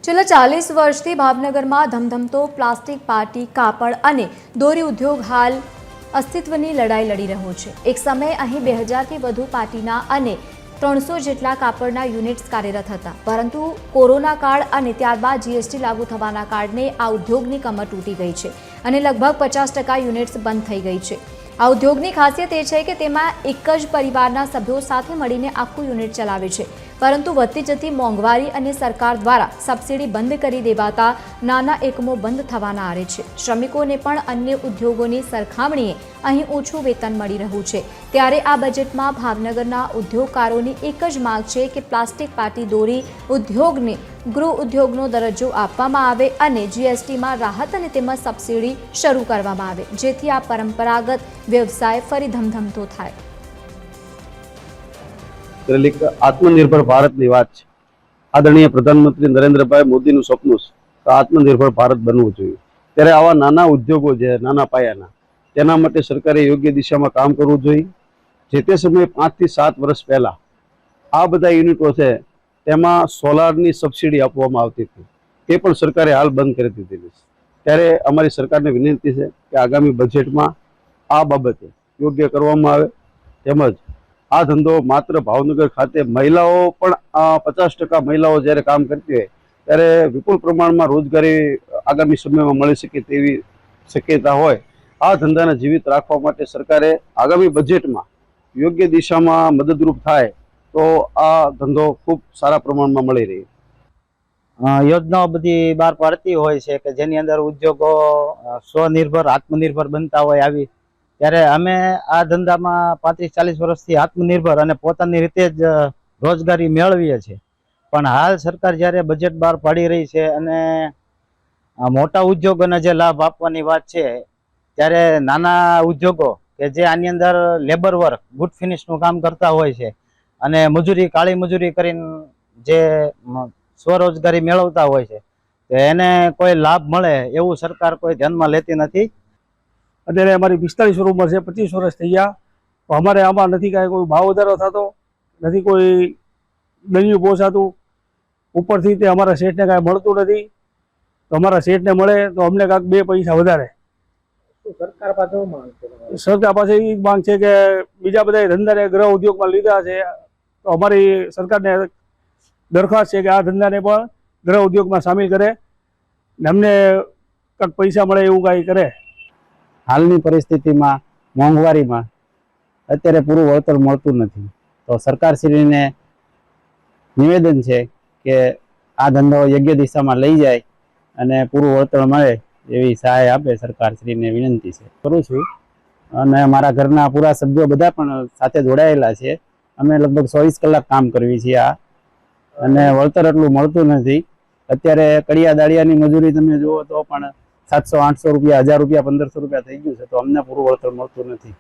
છેલ્લા 40 વર્ષથી ભાવનગરમાં ધમધમતો પ્લાસ્ટિક પાટી કાપડ અને દોરી ઉદ્યોગ હાલ અસ્તિત્વની લડાઈ લડી રહ્યો છે। એક સમયે અહીં 2000થી વધુ પાટીના અને 300 જેટલા કાપડના યુનિટ્સ કાર્યરત હતા, પરંતુ કોરોના કાળ અને ત્યારબાદ જીએસટી લાગુ થવાના કારણે આ ઉદ્યોગની કમર તૂટી ગઈ છે અને લગભગ 50% યુનિટ્સ બંધ થઈ ગઈ છે। આ ઉદ્યોગની ખાસિયત એ છે કે તેમાં એક જ પરિવારના સભ્યો સાથે મળીને આખું યુનિટ ચલાવે છે, પરંતુ વધતી જતી મોંઘવારી અને સરકાર દ્વારા સબસિડી બંધ કરી દેવાતા નાના એકમો બંધ થવાના આરે છે। શ્રમિકોને પણ અન્ય ઉદ્યોગોની સરખામણીએ અહીં ઓછું વેતન મળી રહ્યું છે। ત્યારે આ બજેટમાં ભાવનગરના ઉદ્યોગકારોની એક જ માંગ છે કે પ્લાસ્ટિક પાટી દોરી ઉદ્યોગને ગૃહ ઉદ્યોગનો દરજ્જો આપવામાં આવે અને જીએસટીમાં રાહત અને તેમાં સબસિડી શરૂ કરવામાં આવે, જેથી આ પરંપરાગત વ્યવસાય ફરી ધમધમતો થાય। આત્મનિર્ભર ભારતની વાત છે। આદરણીય પ્રધાનમંત્રી નરેન્દ્રભાઈ મોદીનું સપનું છે કે આત્મનિર્ભર ભારત બનવું જોઈએ। ત્યારે આવા નાના ઉદ્યોગો છે, નાના પાયાના, તેના માટે સરકારે યોગ્ય દિશામાં કામ કરવું જોઈએ। જે તે સમયે 5 થી 7 વર્ષ પહેલા આ બધા યુનિટો છે તેમાં સોલારની સબસિડી આપવામાં આવતી હતી, એ પણ સરકારે હાલ બંધ કરી દીધેલી છે। ત્યારે અમારી સરકારને વિનંતી છે કે આગામી બજેટમાં આ બાબતે યોગ્ય કરવામાં આવે, તેમજ આ ધંધો માત્ર ભાવનગર ખાતે મહિલાઓ પણ 50% મહિલાઓ જ્યારે કામ કરતી હોય ત્યારે વિપુલ પ્રમાણમાં રોજગારી આગામી સમયમાં મળી શકે તેવી શક્યતા હોય। આ ધંધાને જીવિત રાખવા માટે સરકારે આગામી બજેટમાં યોગ્ય દિશામાં મદદરૂપ થાય તો આ ધંધો ખૂબ સારા પ્રમાણમાં મળી રહે। યોજનાઓ બધી બહાર પાડતી હોય છે કે જેની અંદર ઉદ્યોગો સ્વનિર્ભર આત્મનિર્ભર બનતા હોય આવી, ત્યારે અમે આ ધંધામાં 35-40 વર્ષથી આત્મનિર્ભર અને પોતાની રીતે જ રોજગારી મેળવીએ છીએ। પણ હાલ સરકાર જ્યારે બજેટ બહાર પાડી રહી છે અને મોટા ઉદ્યોગોને જે લાભ આપવાની વાત છે, ત્યારે નાના ઉદ્યોગો કે જે આની અંદર લેબર વર્ક ગુડ ફિનિશનું કામ કરતા હોય છે અને મજૂરી કાળી મજૂરી કરીને જે સ્વરોજગારી મેળવતા હોય છે, તો એને કોઈ લાભ મળે એવું સરકાર કોઈ ધ્યાનમાં લેતી નથી। અત્યારે અમારી 45 ઉંમર છે, 25 વર્ષ થઈ ગયા, તો અમારે આમાં નથી કાંઈ કોઈ ભાવ વધારો થતો, નથી કોઈ દરિયું પહોંચાતું, ઉપરથી તે અમારા શેઠને કાંઈ મળતું નથી। તો અમારા શેઠને મળે તો અમને કાંઈક 2 પૈસા વધારે। સરકાર પાસે માંગ છે, સરકાર પાસે એ માંગ છે કે બીજા બધા ધંધાને ગૃહ ઉદ્યોગમાં લીધા છે, તો અમારી સરકારને દરખાસ્ત છે કે આ ધંધાને પણ ગૃહ ઉદ્યોગમાં સામેલ કરે ને અમને કાંઈક પૈસા મળે એવું કાંઈ કરે। હાલની પરિસ્થિતિમાં મોંઘવારીમાં અત્યારે પૂરું વળતર મળતું નથી, તો સરકારશ્રીને નિવેદન છે કે આ ધંધો યોગ્ય દિશામાં લઈ જાય અને પૂરું વળતર મળે એવી સહાય આપે, સરકારશ્રીને વિનંતી છે કરું છું। અને મારા ઘરના પૂરા સભ્યો બધા પણ સાથે જોડાયેલા છે। અમે લગભગ 24 કલાક કામ કરવી છીએ અને વળતર એટલું મળતું નથી। અત્યારે કડિયા દાળિયાની મજૂરી તમે જુઓ તો પણ 700-800 રૂપિયા, 1000 રૂપિયા, 1500 રૂપિયા થઈ ગયું છે, તો અમને પૂરું વળતર મળતું નથી।